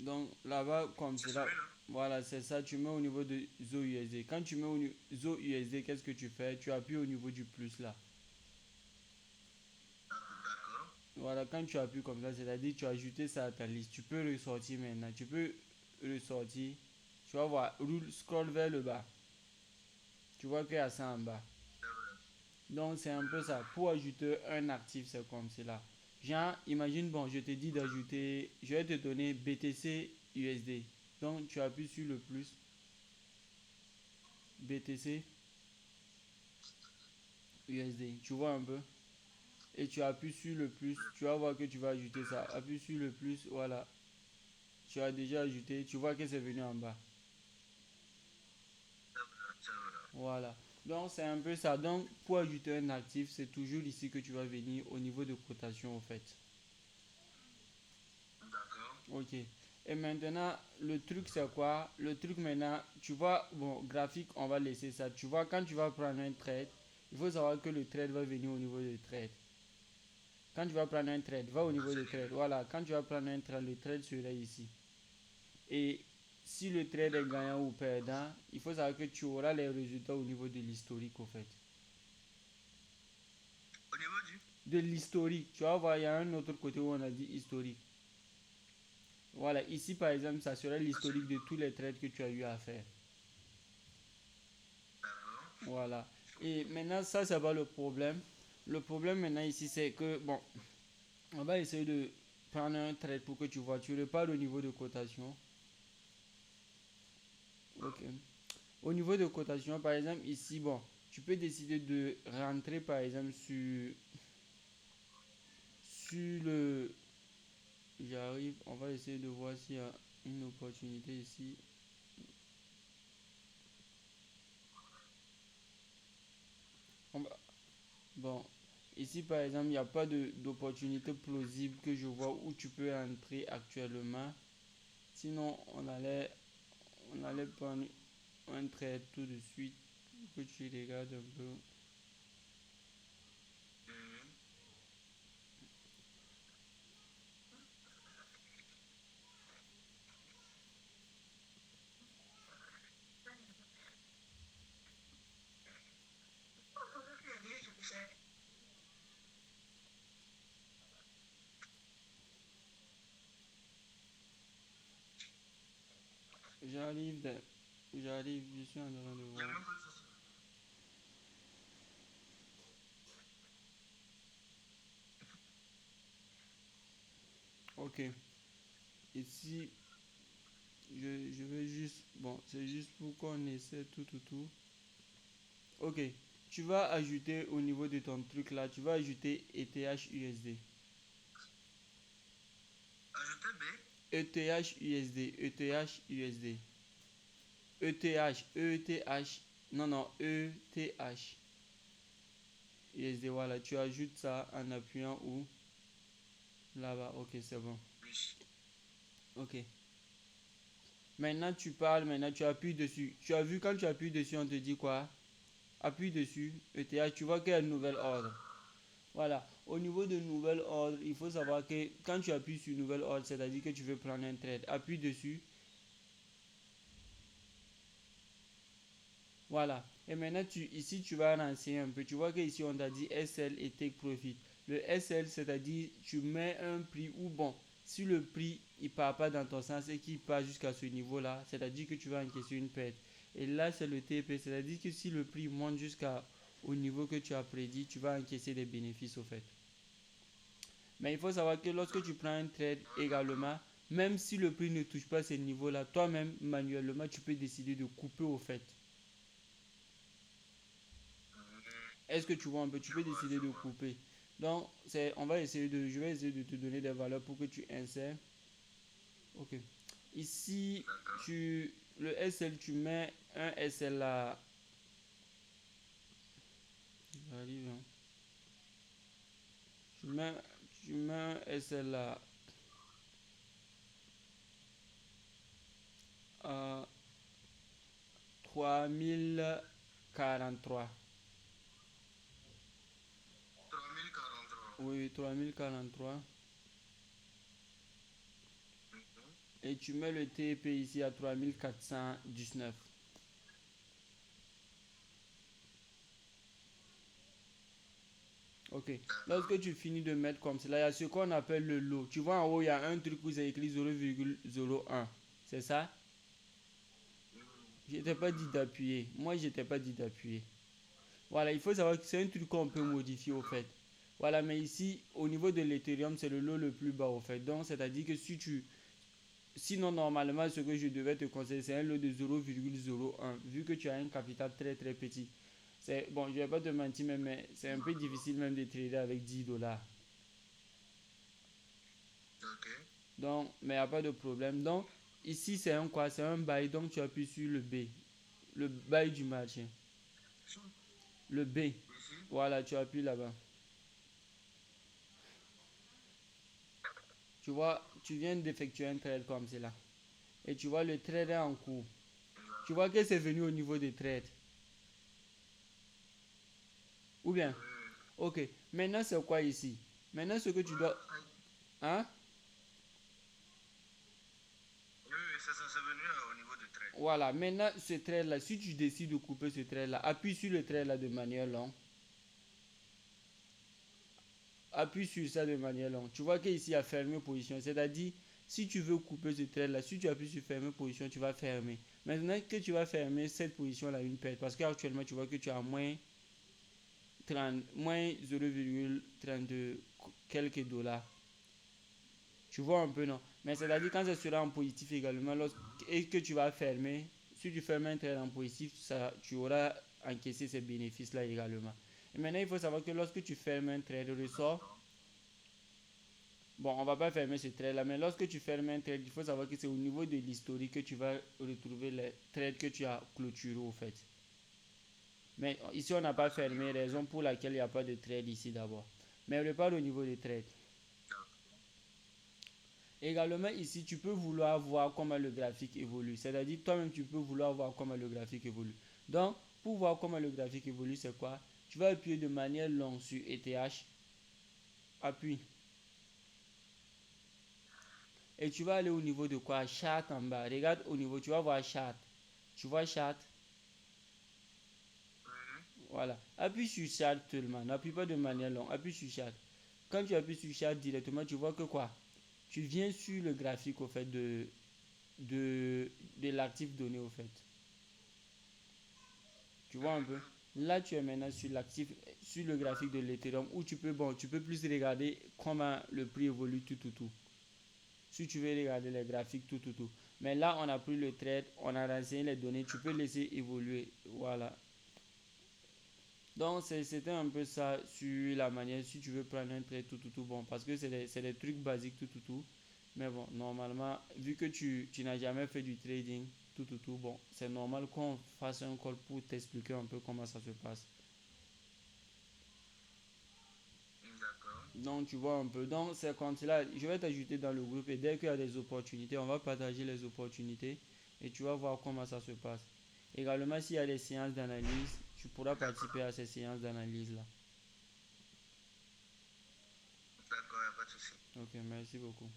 Donc là-bas, comme C'est c'est là, celui-là. voilà, c'est ça, tu mets au niveau de Zo USD. Quand tu mets au Zo USD, qu'est-ce que tu fais? Tu appuies au niveau du plus là. D'accord. Voilà, quand tu appuies comme ça, c'est-à-dire tu as ajouté ça à ta liste. Tu peux ressortir maintenant. Tu peux ressortir. Tu vas voir, roule, scroll vers le bas. Tu vois qu'il y a ça en bas. C'est vrai. Donc c'est un peu ça. Pour ajouter un actif, c'est comme cela. Genre, imagine, bon, je te dis d'ajouter, je vais te donner BTC USD. Donc tu appuies sur le plus, BTC USD. Tu vois un peu? Et tu appuies sur le plus, tu vas voir que tu vas ajouter ça. Appuie sur le plus, voilà. Tu as déjà ajouté, tu vois que c'est venu en bas. C'est vrai. C'est vrai. Voilà. Donc c'est un peu ça. Donc pour ajouter un actif, c'est toujours ici que tu vas venir au niveau de cotation au fait. D'accord. Ok. Et maintenant, le truc c'est quoi? Le truc maintenant, tu vois, bon, graphique, on va laisser ça. Tu vois, quand tu vas prendre un trade, il faut savoir que le trade va venir au niveau de trade. Quand tu vas prendre un trade, va au Ça, niveau c'est de bien. trade. Voilà, quand tu vas prendre un trade, le trade sera ici. Et si le trade est D'accord. gagnant ou perdant, il faut savoir que tu auras les résultats au niveau de l'historique au fait. Au niveau du. De l'historique, tu vas voir, il y a un autre côté où on a dit historique. Voilà, ici par exemple, ça serait Ça, c'est l'historique de tous les trades que tu as eu à faire. d'accord. Voilà. Et maintenant, ça, c'est pas le problème. Le problème maintenant ici, c'est que, bon, on va essayer de prendre un trade pour que tu vois. Tu repars au niveau de cotation. Ok. Au niveau de cotation, par exemple, ici, bon, tu peux décider de rentrer, par exemple, sur le... J'arrive, on va essayer de voir s'il y a une opportunité ici. Bon, ici par exemple, il n'y a pas d'opportunité plausible que je vois où tu peux entrer actuellement. Sinon, on allait prendre un trait tout de suite pour que tu regardes un peu. Mhm. J'arrive, j'arrive, je suis en train de Il n'y a voir. même pas de souci. Ok, ici, je vais juste, bon, c'est juste pour qu'on essaie tout. Ok, tu vas ajouter au niveau de ton truc là, tu vas ajouter ETH USD. Ajouter B. ETH USD, ETH USD. ETH, ETH, non, non, ETH. USD, voilà, tu ajoutes ça en appuyant où? Là-bas, ok, c'est bon. Oui. Ok. Maintenant, tu parles, maintenant, tu appuies dessus. Tu as vu quand tu appuies dessus, on te dit quoi? Appuie dessus, ETH, tu vois qu'il y a un nouvel ordre. Voilà, au niveau de nouvel ordre, il faut savoir que quand tu appuies sur nouvel ordre, c'est-à-dire que tu veux prendre un trade, appuie dessus. Voilà. Et maintenant, ici, tu vas renseigner un peu. Tu vois qu'ici, on t'a dit SL et Take Profit. Le SL, c'est-à-dire, tu mets un prix ou bon, si le prix, il part pas dans ton sens et qu'il part jusqu'à ce niveau-là, c'est-à-dire que tu vas encaisser une perte. Et là, c'est le TP, c'est-à-dire que si le prix monte jusqu'au niveau que tu as prédit, tu vas encaisser des bénéfices au fait. Mais il faut savoir que lorsque tu prends un trade Ah, d'accord. également, même si le prix ne touche pas ces niveaux-là, toi-même, manuellement, tu peux décider de couper au fait. Mhm. Est-ce que tu vois un peu? Tu Je peux vois, décider je de vois. couper. Donc, je vais essayer de te donner des valeurs pour que tu insères. Ok. Ici, D'accord. le SL, tu mets un SL à, j'arrive, hein. Tu mets, tu mets un SL à 3043. 3043. Oui, 3043. Mhm. et tu mets le TP ici à 3419. Ok. Lorsque tu finis de mettre comme cela, il y a ce qu'on appelle le lot. Tu vois en haut, il y a un truc où c'est écrit 0,01. C'est ça? Je t'ai pas dit d'appuyer. Moi, je t'ai pas dit d'appuyer. Voilà, il faut savoir que c'est un truc qu'on peut modifier au fait. Voilà, mais ici, au niveau de l'Ethereum, c'est le lot le plus bas au fait. Donc, c'est-à-dire que si tu... Sinon, normalement, ce que je devais te conseiller, c'est un lot de 0,01. Vu que tu as un capital très très petit. C'est, bon, je vais pas te mentir, mais c'est un peu difficile même de trader avec 10 dollars. Ok. Donc, mais il n'y a pas de problème. Donc, ici, c'est un quoi? C'est un buy. Donc, tu appuies sur le B. Le buy du marché. Le B. Ici. Voilà, tu appuies là-bas. Tu vois, tu viens d'effectuer un trade comme cela. Et tu vois le trade est en cours. Tu vois que c'est venu au niveau des trades. Ou bien? Ok. Maintenant, c'est quoi ici? Maintenant, ce que tu dois... Hein? Oui, oui, c'est venu au niveau du trait. Voilà. Maintenant, ce trade-là, si tu décides de couper ce trade-là, appuie sur le trade-là de manière longue. Appuie sur ça de manière longue. Tu vois qu'ici, il y a fermer position. C'est-à-dire, si tu veux couper ce trade-là, si tu appuies sur fermer position, tu vas fermer. Maintenant que tu vas fermer cette position-là, une perte. Parce qu'actuellement, tu vois que tu as moins 30, moins 0,32 quelques dollars. Tu vois un peu, non? Mais c'est-à-dire quand ça sera en positif également, et que tu vas fermer, si tu fermes un trade en positif, ça, tu auras encaissé ces bénéfices-là également. Et maintenant, il faut savoir que lorsque tu fermes un trade, ressort. Bon, on va pas fermer ce trade là, mais lorsque tu fermes un trade, il faut savoir que c'est au niveau de l'historique que tu vas retrouver les trades que tu as clôturés au fait. Mais ici, on n'a pas fermé, raison pour laquelle il n'y a pas de trade ici d'abord. Mais on repart au niveau des trades. Également ici, tu peux vouloir voir comment le graphique évolue. C'est-à-dire, toi-même, tu peux vouloir voir comment le graphique évolue. Donc, pour voir comment le graphique évolue, c'est quoi? Tu vas appuyer de manière longue sur ETH. Appuie. Et tu vas aller au niveau de quoi? Chart en bas. Regarde au niveau, tu vas voir chart. Tu vois chart? Voilà. Appuie sur chart seulement. N'appuie pas de manière longue. Appuie sur chart. Quand tu appuies sur chart directement, tu vois que quoi? Tu viens sur le graphique au fait de l'actif donné au fait. Tu vois un peu? Là, tu es maintenant sur l'actif, sur le graphique de l'Ethereum où tu peux plus regarder comment le prix évolue tout. Si tu veux regarder les graphiques tout. Mais là, on a pris le trade, on a renseigné les données, tu peux laisser évoluer. Voilà. Donc, c'était un peu ça sur la manière, si tu veux prendre un trade tout. Bon, parce que c'est des trucs basiques tout. Mais bon, normalement, vu que tu n'as jamais fait du trading tout, bon, c'est normal qu'on fasse un call pour t'expliquer un peu comment ça se passe. D'accord. Donc, tu vois un peu. Donc, ces comptes-là, je vais t'ajouter dans le groupe et dès qu'il y a des opportunités, on va partager les opportunités et tu vas voir comment ça se passe. Également, s'il y a des séances d'analyse, tu pourras participer à ces séances d'analyse-là. D'accord, y a pas de souci. Ok, merci beaucoup.